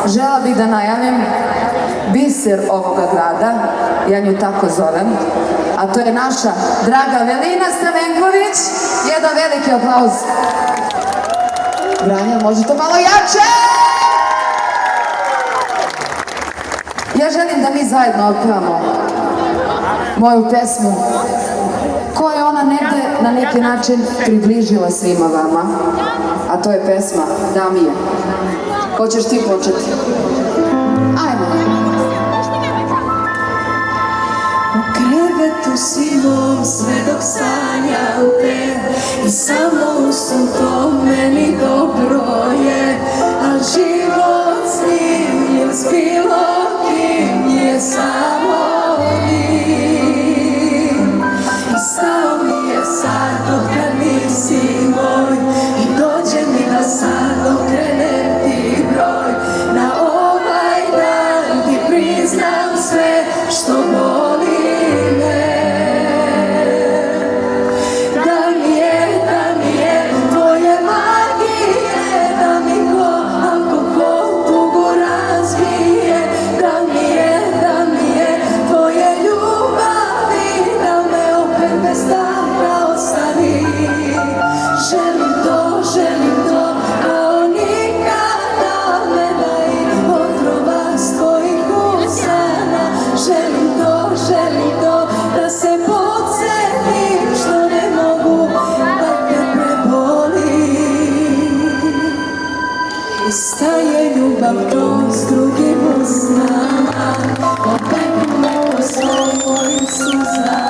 žela bih da najavim biser ovoga grada, ja nju tako zovem, a to je naša draga Velina Stamenković. Jedan veliki aplauz. Vranja, može to malo jače? Ja želim da mi zajedno otpevamo moju pesmu koju je ona negde na neki način približila svima vama, a to je pesma Damije. Hoćeš ti početi? Ajmo. U krevetu si mom sve dok sanjam te i samo u svom tom meni dobro je, a život s njim ili s bilo kim je samo dim. I stao mi je sad dok kad nisi moj i dođe mi da sad okrenem ti broj. Na ovaj dan ti priznam sve što boli me. Da mi je tvoje magije, da mi ko alkohol tugu razbije. Da mi je tvoje ljubavi, da me opet bez davra ostavi. Želim to, kao nikada me daj otrova s tvojih usana. Želim to, da se podsjetim što ne mogu da te preboli. Ustaje ljubav to s drugim usnama, opet me po svojim suzama.